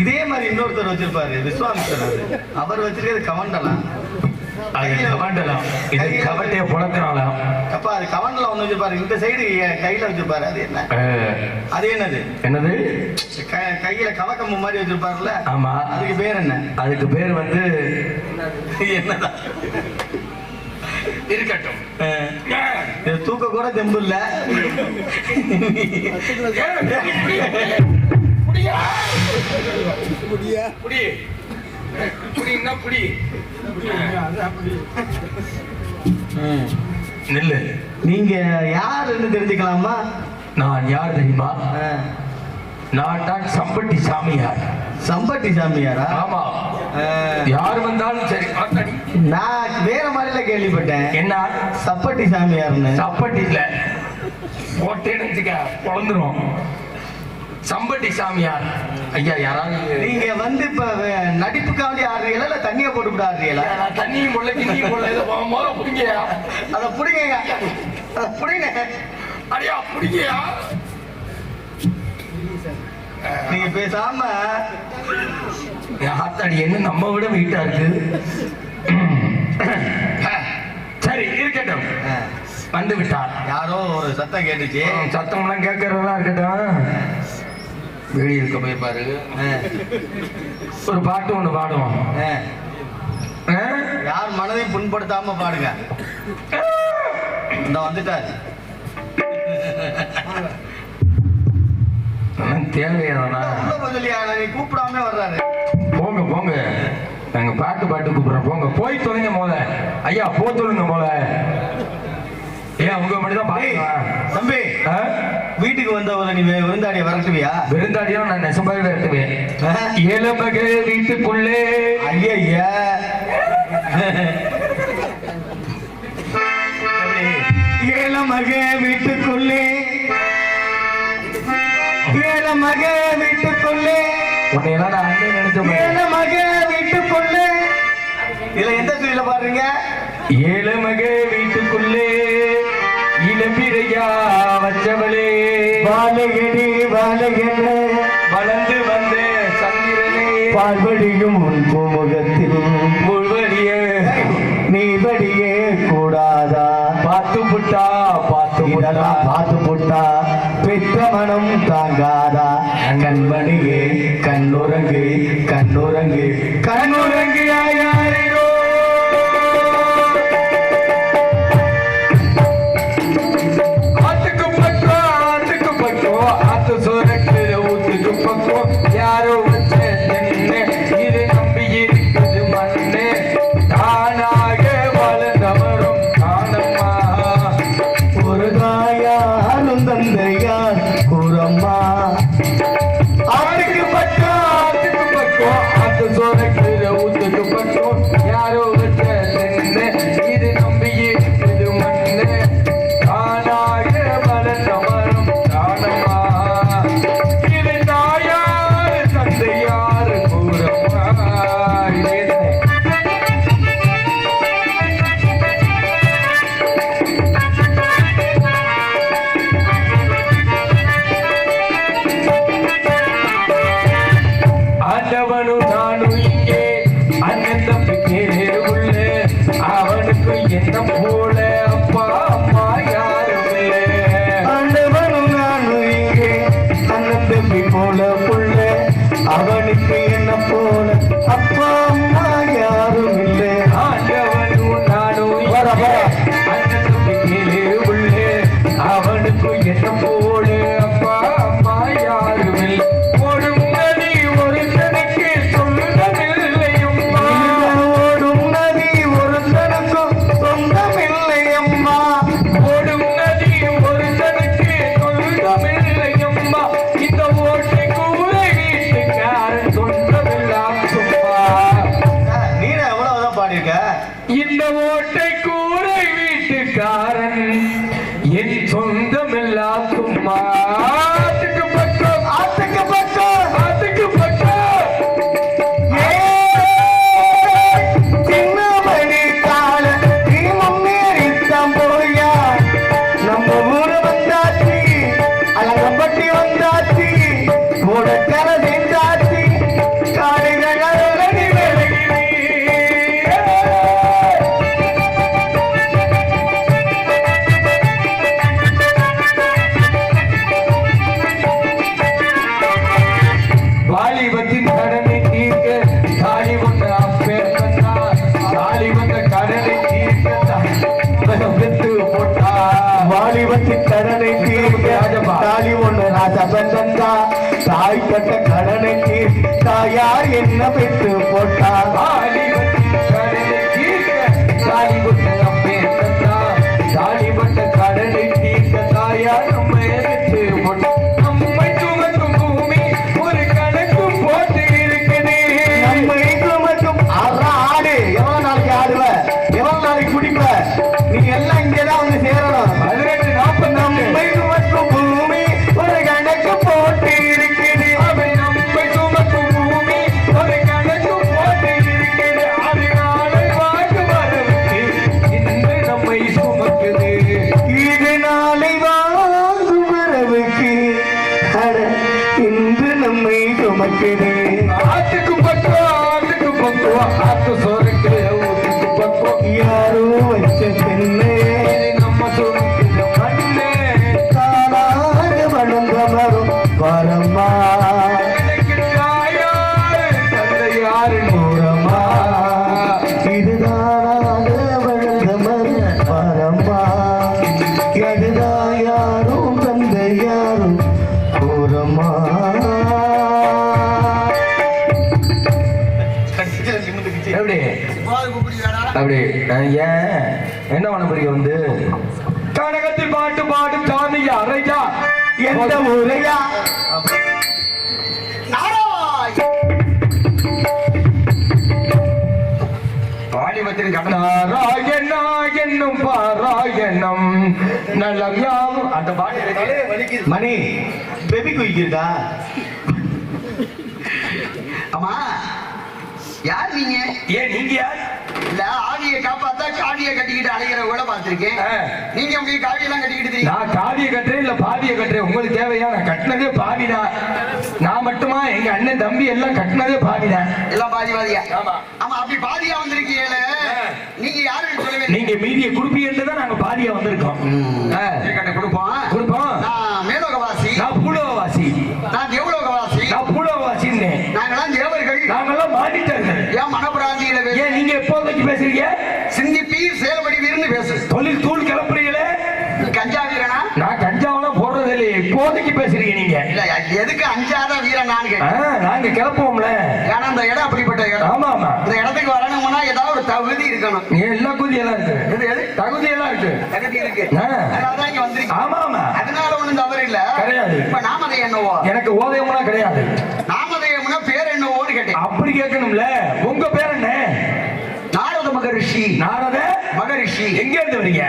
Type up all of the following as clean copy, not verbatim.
இதே மாதிரி இன்னொருத்தர் வச்சிருப்பாரு விஸ்வாமித்திரர். அவர் வச்சிருக்கிறது கமண்டலம். இது கவட்டைய புலக்கிறாளாம். அப்ப அது கவண்டல ஒண்ணு வச்சிருப்பாரு, இந்த சைடு கையில வச்சிருப்பாரு. அது என்ன? அது என்னது? என்னது? கையில கவக்கம்பு மாதிரி வச்சிருப்பாருல்ல. ஆமா. அதுக்கு பேர் என்ன? அதுக்கு பேர் வந்து என்னதான் இருக்கட்டும். தூக்க கூட தெம்பு இல்ல. நில்லு. நீங்க யாருன்னு தெரிஞ்சுக்கலாமா? நான் யார் தெரியுமா? நான் தான் சம்பட்டி சாமியார். சம்பட்டி சாமியாரா? ஆமா. யார் வந்தாலும் சரி. நான் வேற மாதிரில கேள்விப்பட்டேன். என்ன? சப்பட்டி சாமியார்னு. சப்பட்டி இல்ல, போட்டேன்னு குழந்துரும். சம்பட்டி சாமியார். ஐயா யாராவது நீங்க வந்து இப்ப நடிப்புக்காண்டி ஆடுறீங்களா இல்ல தண்ணிய போட்டு ஆடுறீங்களா? தண்ணியும் முள்ள கிண்ணியும் முள்ள புடிங்கயா. அத புடிங்க, புடிங்க. அடியா புடிங்கயா. நீங்க பேசாம ஆத்தாடி என்ன நம்ம விட வீட்டா இருக்கு. சரி இருக்கட்டும். வந்து விட்டார். யாரோ ஒரு சத்தம் கேட்டுச்சு. சத்தம்லாம் கேட்கறதெல்லாம் இருக்கட்டும். வெளியே இருக்க போய் பாரு. ஒரு பாட்டு ஒண்ணு பாடுவோம். யார் மனதையும் புண்படுத்தாம பாடுங்க. இந்த வந்துட்டாரு. தேவையானா நீ கூப்பிடாம வர்றாரு. போங்க போங்க, நாங்க பாட்டு கூப்பிடுறோம். போங்க போய் தொலைங்க போல. ஐயா போ தொழுங்க போல. ஏன் உங்க மட்டும் தான் தம்பி, வீட்டுக்கு வந்தவரை நீ விருந்தாடிய விரட்டுவியா? விருந்தாடியும் நான் நெசமாவே விரட்டுவேன். ஏழமக வீட்டுக்குள்ளே. ஐயா ஏழமக வீட்டுக்குள்ளே, ஏழமக வீட்டுக்குள்ளே. உன்னையெல்லாம் நான் அண்ணே நினைச்சேன். ஏழமக வீட்டுக்குள்ளே. இதுல எந்த சீல பாடுறீங்க? ஏழமக வீட்டுக்குள்ளே இளம்பிரையா வச்சவளே, வாழையடி வாழையன வளர்ந்து வந்த சந்திரனே, பால்வடியும் உன் பூமுகத்தில் முழுவடிய நீ படியே கூடாதா? பார்த்து புட்டா பார்த்து புட்டா பெற்ற மனம் தாங்காதா? கண்மணியே கண்ணுறங்கு கண்ணுறங்கு கண்ணுறங்கு யாரோ. ஆத்துக்கு பக்கம் ஆத்து சோரக்கு ஊத்துக்கு பக்கம் யாரோ வச்ச தென்னை இது நம்பி இருக்குது மண்ணே. தானாக வளர்ந்தவரும் தானம்மா. ஒரு தாயாரும் தந்தையார் கூறம்மா. ஆத்துக்கு பக்கம் ஆத்து சோரக்கு ஊத்துக்கு பக்கம் யாரோ வச்ச தென்னை இது நம்பி இருக்குது மண்ணே. தானாக வளர்ந்தவரும் தானம்மா. இது தாயார் தந்தையார் கூறம்மா. ஆண்டவனும் நானும் இங்கே அண்ணன் தம்பி கேளு உள்ளே. அவனுக்கு என்ன போல அப்பா அம்மா யாரும் இல்லை. ஆண்டவனும் நானும் இங்கே அண்ணன் தம்பி போல புள்ள. அவனுக்கு என்ன போல அப்பா அம்மா யாரும் இல்லை. ஆண்டவனும் நானும் இங்கே அண்ணன் தம்பி கேளு உள்ளே. அவனுக்கு என்ன போல அப்பா அம்மா யாரும் இல்லை. ஓடும் நதி ஒருத்தனுக்கு சொந்தமில்லையம்மா. ஓடும் நதி ஒருத்தனுக்கும் சொந்தமில்லையம்மா. ஓடும் நதி ஒருத்தனுக்கு சொந்தமில்லையம்மா. இந்த ஓட்டை கூட வீட்டுக்காரன் சொந்த எனக்கு தாயார் என்ன பெற்று போட்டார் தாலிபட்ட கடலை தீர்க்க தாயார் நம்ம எடுத்து நம்மை சுமக்கும் பூமி ஒரு கணக்கும் போட்டு இருக்குது. நம்மை சுமக்கும் ஆடு எவ்வளவு நாளைக்கு ஆடுவ எவ்வளவு நாளைக்கு குடிப்ப நீ எல்லாம் இங்கதான் வந்து சேரணும். 18-40 நம்மை சுமக்கும் பூமி ஒரு கணக்கு போட்டு இருக்குது. அவை நம்மை சுமக்கும் பூமி ஒரு கணக்கும் போட்டு இருக்குது. அது நாளை வாக்கு வரவுக்கு இன்று நம்மை சுமக்குது. இது நாளை வாங்கும் வரவுக்கு அட இன்று நம்மை சுமக்குது. ஆத்துக்கு பக்குவம் ஆத்து சோறுக்கு ஊத்துக்கு பக்குவம் யாரோ வச்ச பெண்ணே நம்ம சுமக்குது மண்ணே. தானாக வளர்ந்த மரம் வரமா எனக்கு தாயாரு தந்தை யாரு ஓரமா இதுதானாக வளர்ந்த மரம் வரமா இதுதான் யாரும் தந்த யாரும் ஓரமா. எப்படி அப்படி ஏன் என்ன பண்ண போறீங்க வந்து கனகத்தில் பாட்டு பாடும் சாமி அரையா எந்த ஊரையா பாலிமத்தின் நாராயணா என்னும் பாராயணம் நலம் யாவும் அந்த பாட்டு மணி பெபி குயிக்கிருக்கா? ஆமா யார் நீங்க? ஏன் நீங்க யார்? இல்ல ஆடிய காப்பாத்தா காடிய கட்டிக்கிட்டு அலைகிற கூட பாத்திருக்கேன். நீங்க உங்க காவியெல்லாம் கட்டிக்கிட்டு தெரியும். நான் காவிய கட்டுறேன் இல்ல பாதிய கட்டுறேன் உங்களுக்கு தேவையா? நான் கட்டினதே பாதிதான். நான் மட்டுமா எங்க அண்ணன் தம்பி எல்லாம் கட்டினதே பாதிதான். எல்லாம் பாதியா? ஆமா ஆமா அப்படி பாதியா வந்திருக்கீங்களே நீங்க யாருன்னு சொல்லவே நீங்க மீதியை குடுப்பீங்கன்னு தான் நாங்க பாதியா வந்திருக்கோம். கொடுப்போம் கொடுப்போம். நான் மேலோகவாசி, நான் பூலோகவாசி. நான் தேவலோகவாசி. நான் பூலோகவாசின்னு. நாங்கெல்லாம் தேவர்கள். நாங்கெல்லாம் மானிட்டர்கள். ஏன் மனப்பிராந்தியில ஏன் நீங்க எப்போதைக்கு பேசுறீங்க? சிந்திப்பீர் செயல்படுவீர்னு பேசு. தொழில் தூள் கிளப்புறீங்களே. கஞ்சா வீரனா? நான் கஞ்சாவெல்லாம் போடுறது இல்லையே. இப்போதைக்கு பேசுறீங்க நீங்க. இல்ல எதுக்கு அஞ்சாத வீரன் நான் கேட்டேன். நாங்க கிளப்புவோம்ல. ஏன்னா இந்த இடம் அப்படிப்பட்ட இடம். ஆமா ஆமா. இந்த இடத்துக்கு வரணும்னா ஏதாவது ஒரு தகுதி இருக்கணும். எல்லா குதி எல்லாம் இருக்கு. தகுதி எல்லாம் இருக்கு. தகுதி இருக்கு. அதான் இங்க வந்திருக்கு. ஆமா ஆமா. அதனால ஒண்ணும் தவறு இல்ல. கிடையாது. இப்ப நாமதேயம் என்னவோ? எனக்கு ஓதயம்லாம் கிடையாது. நாமதேயம்னா பேர் என்னவோன்னு கேட்டேன். அப்படி கேட்கணும்ல. உங்க பேர் என்ன? நாரத மகரிஷி. நாரத மகரிஷி. எங்க இருந்து வரீங்க?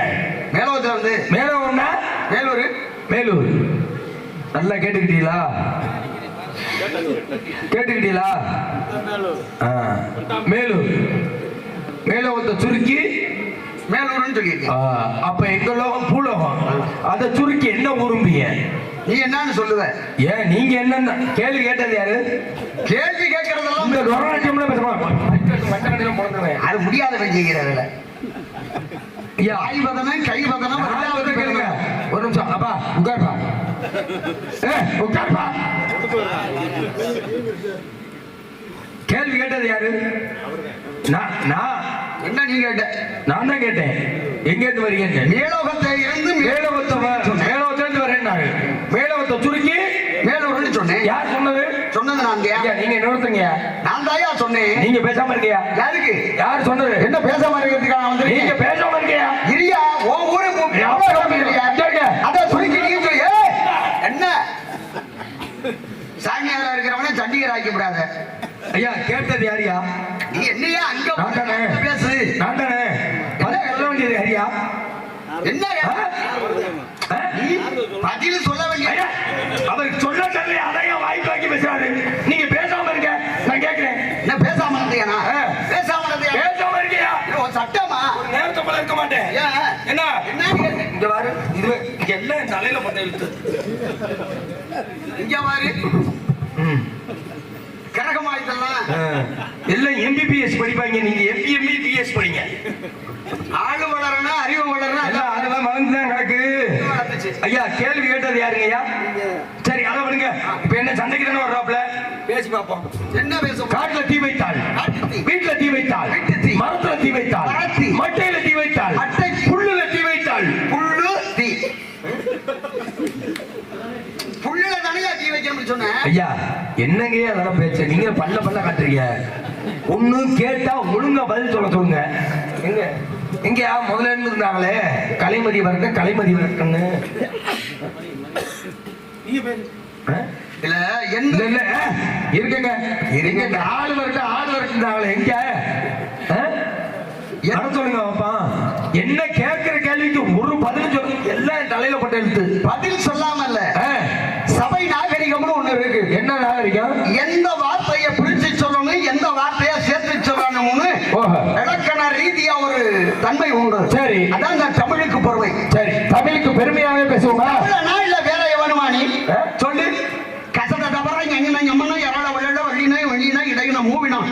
மேலோகத்துல வந்து. மேலோகம்னா? மேலூர். மேலூர். நல்லா கேட்டுக்கிட்டீங்களா? கேட்டுக்கிட்டீங்களா? மேலூர். மேலோகத்தை சுருக்கி மேலூர்னு சொல்லியிருக்கேன். அப்ப எங்க லோகம் பூலோகம். அதை சுருக்கி என்ன உரும்பிய? நீ என்னன்னு சொல்லுவ? ஏன் நீங்க என்ன கேள்வி கேட்டது யாரு? கேள்வி கேட்கறதெல்லாம் இந்த ரொனால்டோம்ல பேசுவாங்க. அது முடியாத வெஞ்சிக்கிறதுல ஐயா ஐவதனம் கைவதனம் கேளுங்க. ஒரு நிமிஷம். அப்பா உட்கார்ப்பா. உட்கார்ப்பா. கேள்வி கேட்டது யாரு? நான் என்ன நீ கேட்ட? நான் தான் கேட்டேன். எங்க இருந்து வரீங்க? மேலோகத்தை இருந்து மேலோகத்துல இருந்து வரேன். மேலோகத்தை சுருக்கி மேலூர்னு சொன்னேன். யார் சொன்னது? சொன்னது நான். நீங்க நிறுத்துங்க. நான் தாயா சொன்னேன். நீங்க பேசாம இருக்கியா? யாருக்கு? யார் சொன்னது? என்ன பேசாம இருக்கிறதுக்காக நான் வந்து நீங்க பேசாம இருக்கியா? இரியா உன் ஊரு அதான் சுருக்கி நீங்க சொல்லி என்ன சாமியாரா இருக்கிறவனே சண்டிகர் ஆக்கி விடாத. ஐயா கேட்டது யாரியா? நீ என்னையா அங்க பேசு. நான் தானே சொல்ல வேண்டியது ஹரியா? என்ன பதில் சொல்ல வேண்டிய அவருக்கு சொல்ல தெரியல. அதையும் வாய்ப்பு வாங்கி பேசுறாரு. நீங்க பேசாம இருக்க. நான் கேட்கிறேன். என்ன பேசாம இருந்தியா? பேசாம இருந்தியா? பேசாம இருக்கியா? சட்டமா நேரத்தை போல இருக்க மாட்டேன். என்ன என்ன இங்க பாரு. இது எல்லாம் தலையில போட்ட இழுத்து. இங்க பாரு. கரகமா இதெல்லாம் எல்லாம் எம்பிபிஎஸ் படிப்பாங்க. நீங்க எம்பிஎம்பிபிஎஸ் படிங்க. ஆளு வளரனா அறிவு வளரனா அதெல்லாம் மறந்துதான் கிடக்கு. ஐயா கேள்வி கேட்டது யாருங்க ஐயா? சரி அதை விடுங்க. இப்ப என்ன சண்டைக்கு தானே வர்றாப்ல? பேசி பார்ப்போம். என்ன பேசும்? காட்டுல தீ வைத்தாள், வீட்டுல தீ வைத்தாள், மரத்துல தீ வைத்தாள், மட்டையில தீ வைத்தாள், புல்லுல தீ வைத்தாள். புல்லு தீ. புல்லுல தனியா தீ வைக்கணும். சொன்னேன்? ஐயா என்னங்க அதெல்லாம் பேச்சு நீங்க பல்ல காட்டுறீங்க. ஒண்ணு கேட்டா ஒழுங்கா பதில் சொல்லுங்க. எங்க எங்கயா முதல்ல இருந்து இருந்தாங்களே கலைமதி வரட்டுன்னு இல்ல என்ன இல்ல இருக்குங்க ஆள் வரட்டுந்தாங்களே எங்க சொல்லுங்க பாப்பா. என்ன கேட்கிற கேள்விக்கு ஒரு பதில் சொல்லுங்க. எல்லாம் தலையில போட்ட எழுத்து. பதில் சொல்லாம இல்ல, சபை நாகரிகம்னு ஒண்ணு இருக்கு. என்ன நாகரிகம்? எந்த வார்த்தையை பிரிச்சு சொல்லணும், எந்த வார்த்தையை சேர்த்து சொல்லணும்னு இலக்கண ரீதியா ஒரு தன்மை உண்டு. சரி, அதான் இந்த தமிழுக்கு பெருமை. சரி, தமிழுக்கு பெருமையாவே பேசுவோமா இல்ல வேற எவனுமா நீ சொல்லு. கசத தபர எங்கன எம்மன எரள வள்ளட வள்ளினை வள்ளினை இடையின மூவினம்.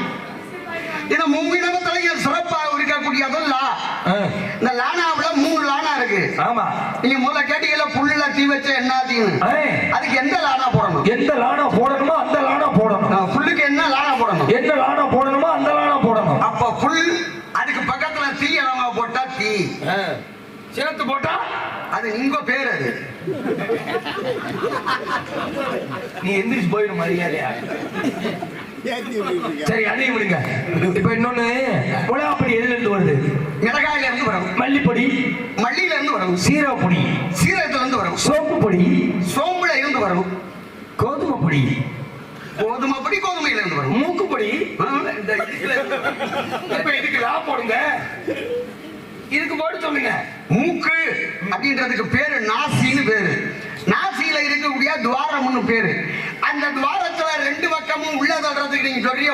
இந்த மூவினத்துல சிறப்பாக இருக்கக்கூடியதல்ல. இந்த லானாவுல 3 லானா இருக்கு. ஆமா, நீங்க முதல்ல கேட்டீங்கல்ல புல்லுல தீ வச்ச என்ன தீன்னு. அதுக்கு எந்த லானா போடணும்? எந்த லானா போடணுமோ அந்த லானா போடணும். புல்லுக்கு என்ன லானா போடணும்? எந்த லானா போடணுமோ அந்த லானா போடணும். அப்ப புல், அதுக்கு பக்கத்துல தீ இளமா போட்டா தீ, சேர்த்து போட்டா அது உங்க பேர். அது நீ எந்திரிச்சு போயிடும் மரியாதையா. சரி, அதையும் விடுங்க. இப்ப இன்னொன்னு, உலகப்படி எதுல இருந்து வருது? மிளகாயில இருந்து வரும். மல்லிப்பொடி மல்லியில இருந்து வரும். சீரகப்பொடி சீரகத்துல இருந்து வரும். சோப்பு பொடி சோம்புல இருந்து வரும். கோதுமை பொடி கோதுமையில இருந்து வரும். மூக்கு பொடி. இப்ப இதுக்கு லா போடுங்க, இதுக்கு போட்டு சொல்லுங்க. மூக்கு அப்படின்றதுக்கு பேரு நாசின்னு பேரு. நாசியில இருக்கக்கூடிய துவாரம்னு பேரு. அந்த துவாரத்துல 2 பக்கமும் உள்ள தள்ளுறதுக்கு நீங்க சொல்றிய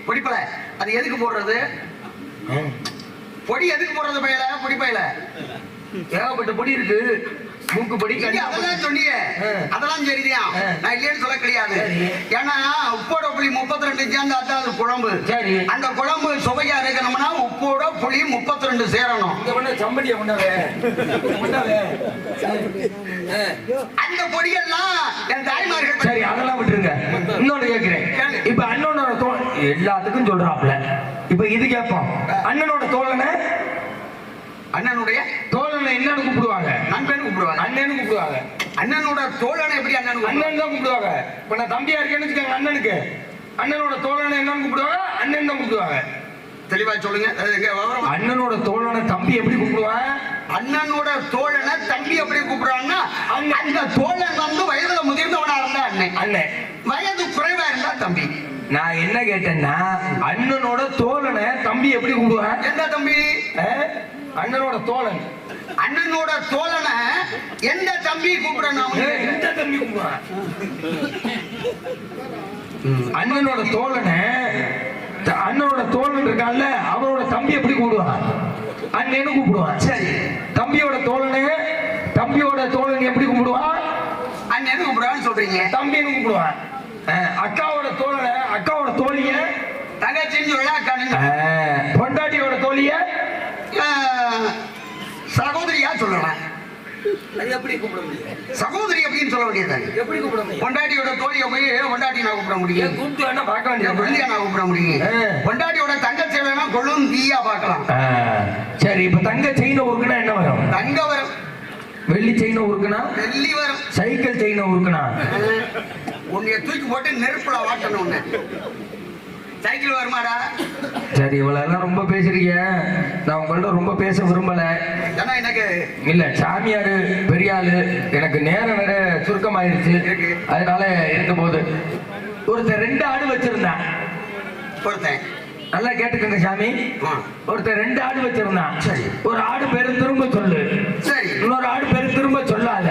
பொடிப்பல, அது எதுக்கு போடுறது? பொடி எதுக்கு போடுறது? பொடி பையில ஏகப்பட்ட பொடி இருக்கு. மூக்கு பொடி அதெல்லாம் சொன்னீங்க, அதெல்லாம் சரிதான், நான் இல்லைன்னு சொல்ல கிடையாது. ஏன்னா உப்போட புளி 32 சேர்ந்து அது குழம்பு. அந்த குழம்பு சுவையா இருக்கணும்னா உப்போட புளி 32 சேரணும். அந்த பொடியெல்லாம் என் தாய்மார்கள். சரி, அதெல்லாம் விட்டுருங்க. இன்னொன்னு கேட்கிறேன். இப்ப அண்ணனோட தோல் எல்லாத்துக்கும் சொல்றாப்ல. இப்ப இது கேட்போம். அண்ணனோட தோழனை என்னன்னு கூப்பிடுவாங்க? நண்பன் கூப்பிடுவாங்க. அண்ணன் கூப்பிடுவாங்க. அண்ணனோட தோழனை எப்படி அண்ணன் தான் கூப்பிடுவாங்க. இப்ப நான் தம்பியா இருக்கேன்னு வச்சுக்கோங்க, அண்ணனுக்கு அண்ணனோட தோழனை என்னன்னு கூப்பிடுவாங்க? அண்ணன் தான் கூப்பிடுவாங்க. தெளிவா சொல்லுங்க. அண்ணனோட தோழனை தம்பி எப்படி கூப்பிடுவாங்க? அண்ணனோட தோழனை தம்பி எப்படி கூப்பிடுவாங்கன்னா, அந்த தோழன் வந்து வயதுல முதிர்ந்தவனா இருந்தா அண்ணன், வயது குறைவா இருந்தா தம்பி. நான் என்ன கேட்டேன்னா, அண்ணனோட தோழனை தம்பி எப்படி கூப்பிடுவாங்க? எந்த தம்பி? அண்ணனோட தோழன். அண்ணனோட தோழனை எந்த தம்பி கூப்பிடணும்? எந்த தம்பி கூப்பிடுவாங்க? அண்ணனோட தோழனை, அண்ணனோட தோழன் இருக்கான்ல, அவரோட தம்பி எப்படி கூப்பிடுவான்? அண்ணன்னு கூப்பிடுவான். சரி, தம்பியோட தோழனை, தம்பியோட தோழன் எப்படி கூப்பிடுவான்? அண்ணன்னு கூப்பிடுவான்னு சொல்றீங்க. தம்பின்னு கூப்பிடுவான். அக்காவோட தோழனை, அக்காவோட தோழிய தங்கச்சின்னு சொல்லலாம். அக்கா பொண்டாட்டியோட தோழிய சகோதரியா சொல்லலாம். எப்படி கூப்பிட முடியும்? சகோதரி அப்படின்னு சொல்ல வேண்டியது. எப்படி கூப்பிட முடியும்? பொண்டாட்டியோட தோழியை போய் பொண்டாட்டி நான் கூப்பிட முடியும். கூப்பிட்டு வேணா பார்க்க வேண்டியது. பொண்டாட்டியா நான் கூப்பிட முடியும். பொண்டாட்டியோட தங்கச்சி வேணா கொள்ளும் தீயா பார்க்கலாம். சரி, இப்ப தங்க செயின உருக்குனா என்ன வரும்? தங்க வரும். வெள்ளி செயின உருக்குனா வெள்ளி வரும். சைக்கிள் செயின உருக்குனா உன்னைய தூக்கி போட்டு நெருப்புல வாட்டணும். ஒண்ணு சைக்கிள் வருமாடா? சரி, இவ்வளவு ரொம்ப பேசுறீங்க. நான் உங்கள்ட்ட ரொம்ப பேச விரும்பல. ஏன்னா எனக்கு இல்ல, சாமியாரு பெரிய ஆளு, எனக்கு நேரம் வேற சுருக்கமாயிருச்சு. அதனால இருந்த போது ஒருத்தர் 2 ஆடு வச்சிருந்தான். ஒருத்தன் நல்லா கேட்டுக்கோங்க சாமி. ஒருத்தர் 2 ஆடு வச்சிருந்தான். சரி, ஒரு ஆடு பேரு திரும்ப சொல்லு. சரி, இன்னொரு ஆடு பேரு திரும்ப சொல்லாத.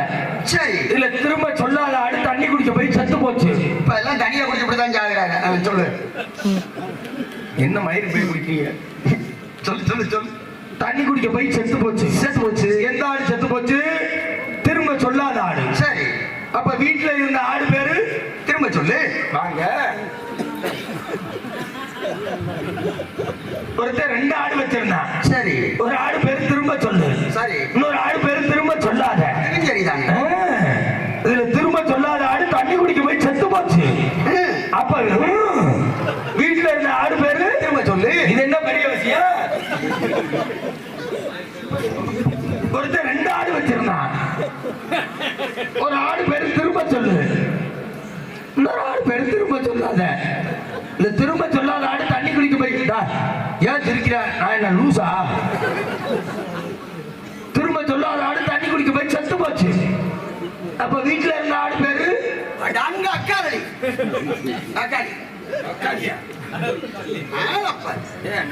சரி, இல்ல திரும்ப சொல்லாத ஆடு தண்ணி குடிக்க போய் செத்து போச்சு. இப்ப எல்லாம் தண்ணியை குடிச்சு இப்படிதான் ஜாகிறாங்க. சொல்லு, என்ன மயிறு போய் குடிக்கிறீங்க? சொல்லு சொல்லு சொல்லு. தண்ணி குடிக்க போய் செத்து போச்சு. செத்து போச்சு. எந்த ஆடு செத்து போச்சு? திரும்ப சொல்லாத ஆடு. சரி, அப்ப வீட்டுல இருந்த ஆடு பேரு திரும்ப சொல்லு. வாங்க. ஒருத்தர் 2 ஆடு வச்சிருந்தான். சரி, ஒரு ஆடு பேரு திரும்ப சொல்லு. சரி, இன்னொரு ஆடு பேரு திரும்ப சொல்லாத. சரிதானே? இதுல திரும்ப சொல்லாத ஆடு தண்ணி குடிக்க போய் செத்து போச்சு. அப்ப வீட்டுல இருந்த ஆடு பேரு திரும்ப சொல்லு. இது என்ன பெரிய விஷயம்? ஒருத்தர் 2 ஆடு வச்சிருந்தான். ஒரு ஆடு பேரு திரும்ப சொல்லு. இன்னொரு ஆடு பேரு திரும்ப சொல்லாத. இந்த திரும்ப சொல்லாத ஆடு தண்ணி குடிக்க போயிட்டா. ஏன் சிரிக்கிற? நான் என்ன லூசா? திரும்ப சொல்லாத ஆடு தண்ணி குடிக்க போய் செத்து போச்சு. அப்ப வீட்டுல இருந்த ஆடு பேரு அங்க அக்காளி. அக்காளி அக்காளியா?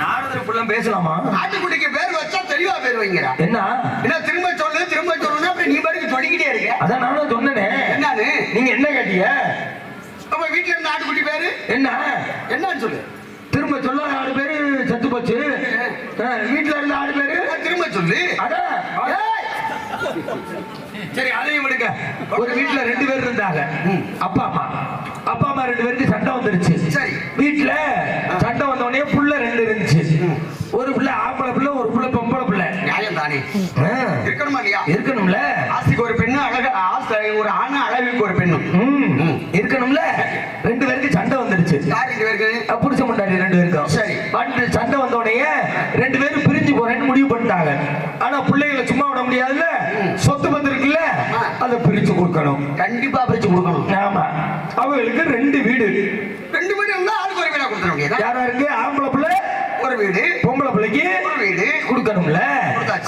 நாரதர் புள்ள பேசலாமா? ஆட்டுக்குட்டிக்கு பேர் வச்சா தெளிவா பேர் வைங்கிறா. என்ன திரும்ப சொல்லு அப்படி நீ பாட்டுக்கு சொல்லிக்கிட்டே இருக்க. அதான் நானும் சொன்னேனே. என்னன்னு நீங்க என்ன கேட்டீங்க? அப்ப வீட்டுல இருந்த ஆட்டுக்குட்டி பேரு என்னன்னு சொல்லு. திரும்ப சொல்லாத ஆடு பேரு செத்து போச்சு. வீட்டுல இருந்த ஆடு பேரு திரும்ப சொல்லு. சரி, அதையும் விடுங்க. ஒரு வீட்டுல 2 பேர் இருந்தாங்க. அப்பா அம்மா 2 பேருக்கு சண்டை வந்துருச்சு. சரி, வீட்டுல சண்டை வந்த உடனே புள்ள 2 இருந்துச்சு. ஒரு புள்ள ஆம்பளை புள்ள, ஒரு புள்ள பொம்பளை புள்ள. நியாயம் தானே? இருக்கணுமா இல்லையா? இருக்கணும்ல. ஆசைக்கு ஒரு பெண்ணு, ஒரு ஆண் அழகுக்கு ஒரு பெண்ணு இருக்கணும்ல. 2 பேருக்கு சண்டை வந்துருச்சு. யார் 2 பேருக்கு? புருஷ முண்டாடி 2 பேருக்கும். சரி, சண்டை வந்த உடனே 2 பேரும் பிரிஞ்சு போறேன்னு முடிவு பண்ணிட்டாங்க. ஆனா பிள்ளைகளை சும்மா விட முடியாதுல்ல. சொத்து பத்து இருக்குல்ல, அதை பிரிச்சு கொடுக்கணும். கண்டிப்பா பிரிச்சு கொடுக்கணும். ஆமா, அவங்களுக்கு 2 வீடு. 2 வீடு இருந்தா ஆளுக்கு ஒரு வீடா கொடுத்துட முடியாது. யாரா இருக்கு? ஆம்பளை பிள்ளை ஒரு வீடு, பொம்பளை பிள்ளைக்கு ஒரு வீடு கொடுக்கணும்ல.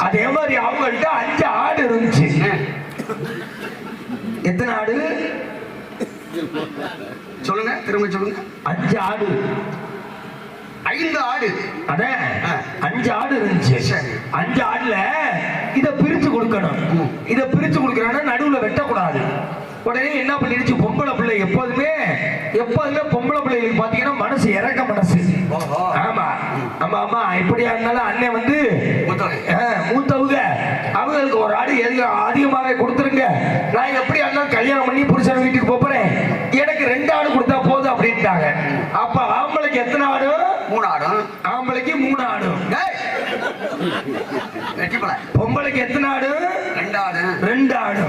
அதே மாதிரி அவங்கள்ட்ட 5 ஆடு இருந்துச்சு. எத்தனை ஆடு சொல்லுங்க, திரும்ப சொல்லுங்க. 5 ஆடு. 5 ஆடு. அதான் 5 ஆடு இருந்துச்சு. 5 ஆடுல இத பிரிச்சு கொடுக்கணும். இத பிரிச்சு கொடுக்கறனா நடுவுல வெட்டக்கூடாது. உடனே என்ன பண்ணிடுச்சு, பொம்பளை பிள்ளை எப்போதுமே பொம்பளை பிள்ளைகளுக்கு பாத்தீங்கன்னா மனசு இறக்க மனசு. ஆமா ஆமா ஆமா, இப்படியா இருந்தாலும் அண்ணன் வந்து மூத்தவங்க, அவங்களுக்கு ஒரு ஆடு அதிகமாவே கொடுத்துருங்க. நான் எப்படியா இருந்தாலும் கல்யாணம் பண்ணி புருஷன் வீட்டுக்கு போறேன், எனக்கு 2 ஆடு கொடுத்தா போதும் அப்படின்ட்டாங்க. அப்ப ஆம்பளைக்கு எத்தனை ஆடு? 3 ஆடு. ஆம்பளைக்கு 3 ஆடு. பொம்பளைக்கு எத்தனை ஆடு? 2 ஆடு. 2 ஆடு.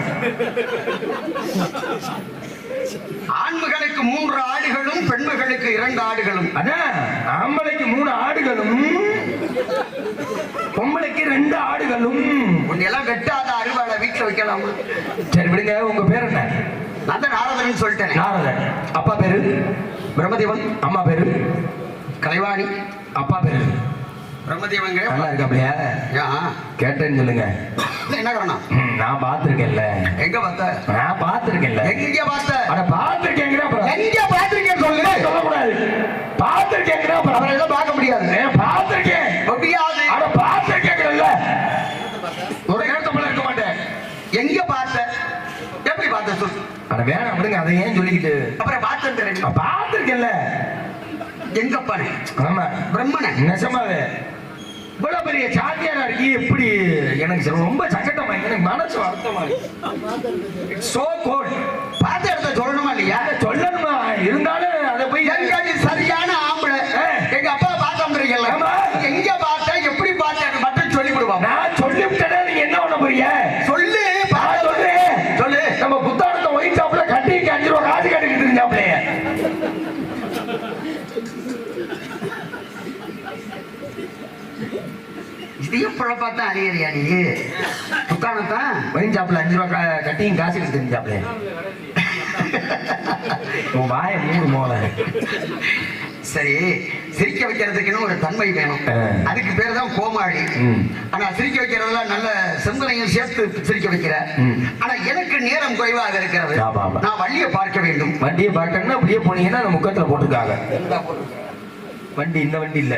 ஆண்களுக்கு 3 ஆடுகளும் பெண்களுக்கு 2 ஆடுகளும். அதான் ஆம்பளைக்கு 3 ஆடுகளும் பொம்பளைக்கு 2 ஆடுகளும். எல்லாம் வெட்டாத அறுவாடை வீட்டுல வைக்கலாமா? சரி விடுங்க. உங்க பேர் என்ன? நான் தான் நாரதன் சொல்லிட்டேன். நாரதன். அப்பா பேரு பிரம்மதேவன். அம்மா பேரு கலைவாணி. அப்பா பேரு பிரம்மதேவன். நல்லா இருக்காப்லையா? கேட்டேன்னு சொல்லுங்க. என்ன காரணம்? நான் பாத்திருக்கேன்ல. எங்க பார்த்த? நான் பாத்திருக்கேன்ல. எங்க பார்த்த? அட பாத்திருக்கேன். எங்க பாத்திருக்கேன் சொல்லு. சொல்லக்கூடாது. பாத்திருக்கேன். அவரை எல்லாம் பார்க்க முடியாது. பாத்திருக்கேன். முடியாது. அட பாத்திருக்கேன்ல. ஒரு நேரத்தை போல இருக்க மாட்டேன். எங்க பார்த்த? எப்படி பார்த்த சொல்லு. அட வேணாம் விடுங்க. அதை ஏன் சொல்லிக்கிட்டு? அப்புறம் பார்த்து பாத்திருக்கேன்ல. எங்க பாரு. ஆமா, பிரம்மன. நெசமாவே இவ்வளவு பெரிய சாத்தியாரா இருக்கு. எப்படி எனக்கு ரொம்ப சங்கட்டமா, எனக்கு மனசு வருத்தமா இருக்கு. சோ கோல். பார்த்த இடத்த சொல்லணுமா இல்லையா? சொல்லணுமா? இருந்தாலும் அதை போய் சரியான ஆம்பளை. எங்க அப்பா பார்த்தோம்ன்றீங்கல்ல, எங்க பார்த்த, எப்படி பார்த்த மட்டும் சொல்லி கொடுப்போம். நான் சொல்லிவிட்டேன். நீங்க என்ன பண்ண போறீங்க? சொல்லு. சொல்லு. நம்ம புத்தானத்தை ஒயின் ஷாப்ல கட்டிக்கு 5 ரூபா காசு கட்டிக்கிட்டு இருந்தாப்லையே. இதையும் புழப்பாத்தான் அறியறியா நீ? துக்கானத்தான் ஒயின் ஷாப்ல 5 ரூபா கட்டியும் காசு கட்டிட்டு இருந்தாப்லையே. உன் வாயை மூணு மோல. சரி, சிரிக்க வைக்கிறதுக்குன்னு ஒரு தன்மை வேணும். அதுக்கு பேர் தான் கோமாளி. ஆனா சிரிக்க வைக்கிறதுல நல்ல சிந்தனையும் சேர்த்து சிரிக்க வைக்கிற. ஆனா எனக்கு நேரம் குறைவாக இருக்கிறது. நான் வண்டியை பார்க்க வேண்டும். வண்டியை பார்க்கணும்னா அப்படியே போனீங்கன்னா அந்த முக்கத்துல போட்டிருக்காங்க. வண்டி இந்த வண்டி இல்ல,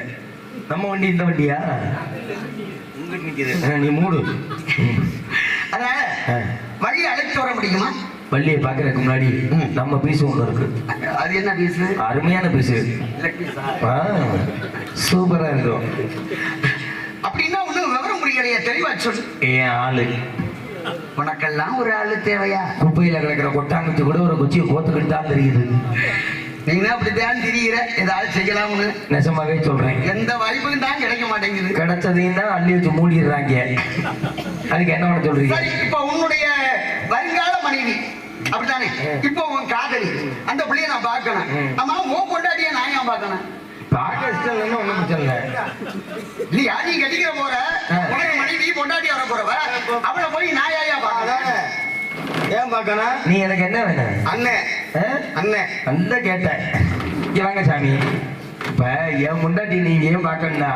நம்ம வண்டி இந்த வண்டியா? நீ மூடு. அதனால வழியை அழைத்து வர முடியுமா? வள்ளியை பாக்குறதுக்கு முன்னாடி நம்ம பீஸ் ஒண்ணு இருக்கு. அது என்ன பீஸ்? அருமையான பீஸ். சூப்பரா இருக்கும். அப்படின்னா ஒண்ணும் விவரம் புரியலையா? தெளிவா சொல்லு. ஏன் ஆளு உனக்கெல்லாம் ஒரு ஆளு தேவையா? குப்பையில கிடக்கிற கொட்டாங்குச்சி கூட ஒரு குச்சியை கோத்துக்கிட்டு தான் தெரியுது. நீங்க அப்படித்தான் திரியிற, ஏதாவது செய்யலாம்னு. நெசமாவே சொல்றேன். எந்த வாய்ப்பும் தான் கிடைக்க மாட்டேங்குது. கிடைச்சதையும் தான் அள்ளி வச்சு மூடிடுறாங்க. அதுக்கு என்ன பண்ண சொல்றீங்க? சரி, இப்ப உன்னுடைய வருங்கால மனைவி அப்படித்தானே? இப்போ உன் காதலி அந்த பிள்ளைய நான் பார்க்கணும். ஆமா, உன் கொண்டாடிய நான் ஏன் பார்க்கணும்? பார்க்க இஷ்டம் இல்லைன்னு ஒண்ணும் பிரச்சனை இல்லை. இல்லையா? நீ கட்டிக்கிற போற உனக்கு மனைவி கொண்டாடி வர போறவ, அவளை போய் நான் ஏன் பார்க்கணும்? ஏன் பார்க்கணும்? நீ எனக்கு என்ன வேணும்? அண்ணே ஆ? அண்ணே அந்த கேட்டேன். இங்க வாங்க சாமி. இப்ப என் முண்டாட்டி நீங்க ஏன் பார்க்கணும்னா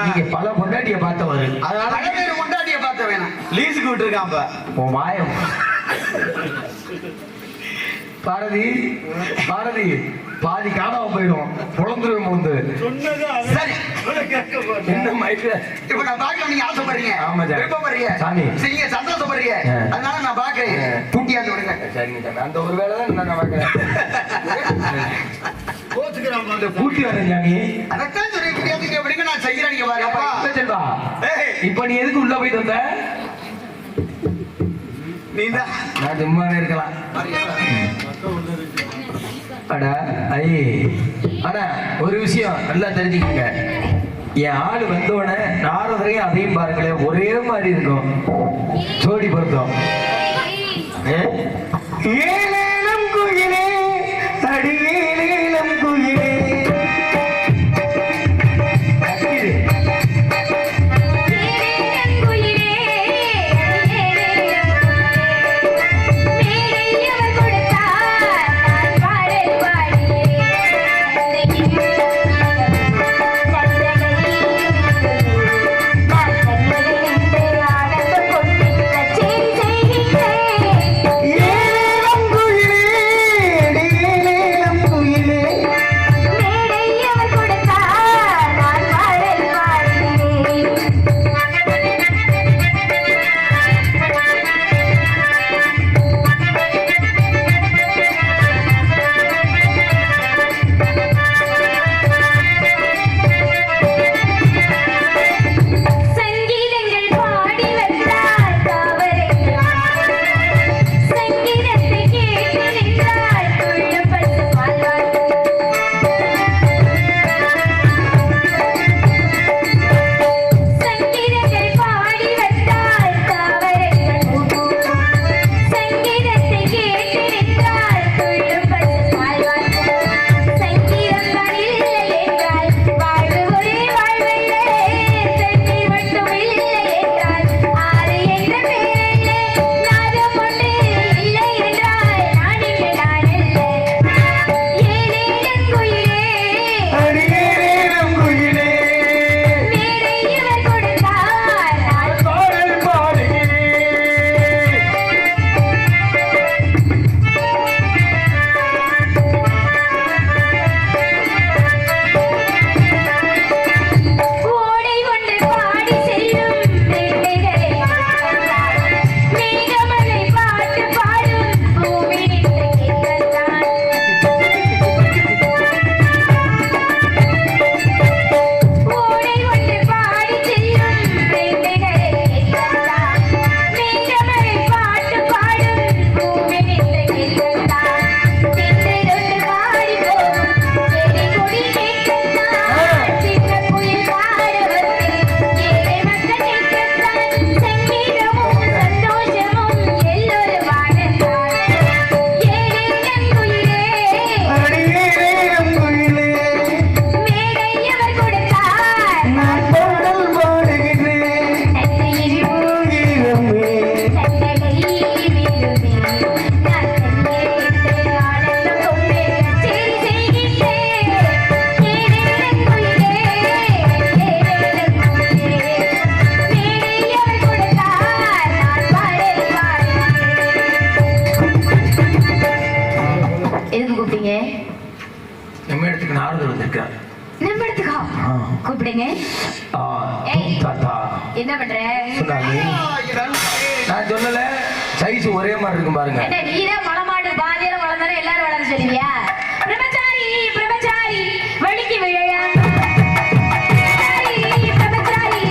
நீங்க பல முண்டாட்டிய பார்த்தவரு. அதனால பல பேர் கொண்டாடிய பார்த்த வேணாம். லீஸுக்கு விட்டுருக்கான் இப்ப. உன் வாயம் பாரதி பாரதி பாதி காணாம போயிடும். புலந்துருவேன் முழுந்து. சரி என்ன மயக்க இப்ப நான் பார்க்க நீங்க ஆசைப்படுறீங்க. ஆமா சார். விருப்பப்படுறீங்க. சாமி. நீங்க சந்தோஷப்படுறீங்க. ஆ. அதனால நான் பார்க்கிறேன். ஆ. கூட்டியாந்து விடுங்க. சரிங்க சாமி. அந்த ஒரு வேலை தான் நான் பார்க்கிறேன். இந்த கூட்டி வரேன் சாமி. அதைத்தான் சொல்லி கூட்டியாந்து விடுங்க. நான் செய்கிறேன். நீங்க பாருங்க. அப்பா, இல்ல செல்வா. இப்ப நீ எதுக்கு உள்ள போயிட்டு வந்த? நீதான் நான் சும்மாவே இருக்கலாம். அடா ஐ ஆனா ஒரு விஷயம் நல்லா தெரிஞ்சுக்கங்க. என் ஆளு வந்தோடனே நாரதரையும் அதையும் பாருங்களேன், ஒரே மாதிரி இருக்கும். ஜோடி பொருத்தம். ஏலேலம் குயிலே அடியேலேலம் குயிலே நம்ம இடத்துக்கு நாரதர் வந்திருக்காரு. நம்ம இடத்துக்கா கூப்பிடுங்க. தாத்தா என்ன பண்ற? சொன்னாங்க. நான் சொல்லல, சைஸ் ஒரே மாதிரி இருக்கும் பாருங்க. என்ன நீதான் மலமாட்டு பாதியில வளர்ந்தாலும் எல்லாரும் வளர்ந்து சொல்லுவியா? பிரம்மச்சாரி பிரம்மச்சாரி வலிக்கு விழையா பிரம்மச்சாரி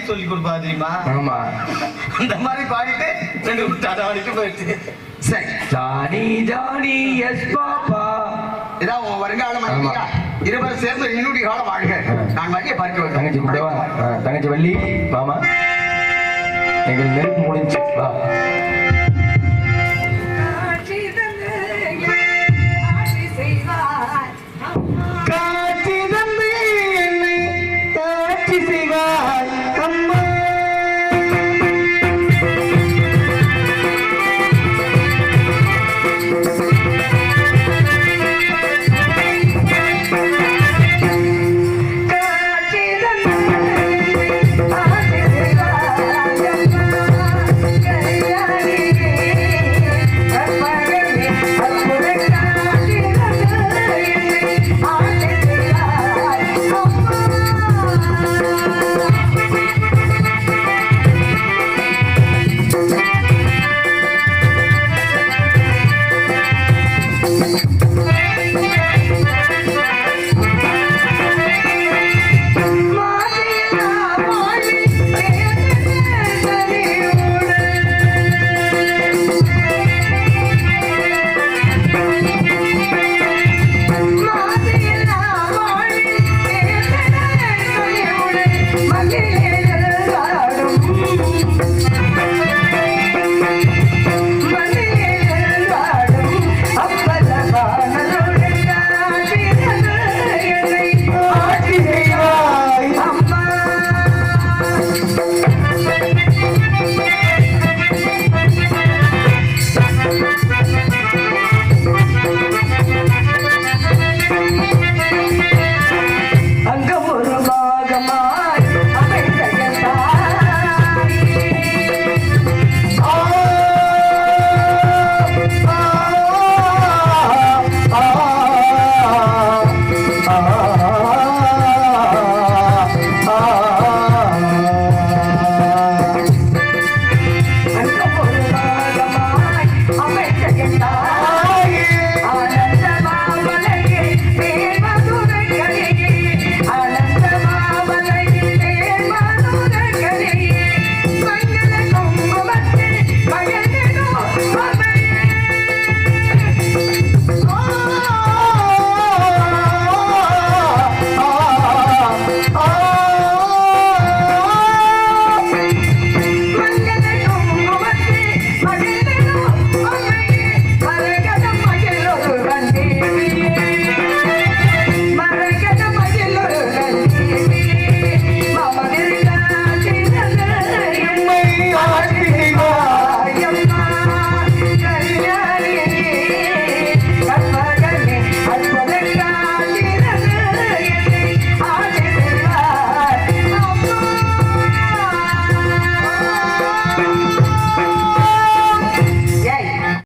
சொல்லி கொடுப்பா தெரியுமா? ஆமா, அந்த மாதிரி பாடிட்டு 2 டாடா வரைக்கும் போயிடுச்சு. சரி, ஜானி ஜானி எஸ் பாப்பா. இதான் உன் வருங்காலம் ஐயா. இருவரும் சேர்ந்து இன்னுடைய காலம் வாழ்க. நான் வழியை பார்க்க தங்கச்சி கூப்பிடவா? தங்கச்சி வள்ளி மாமா, எங்கள் நெருப்பு முடிஞ்சு வா.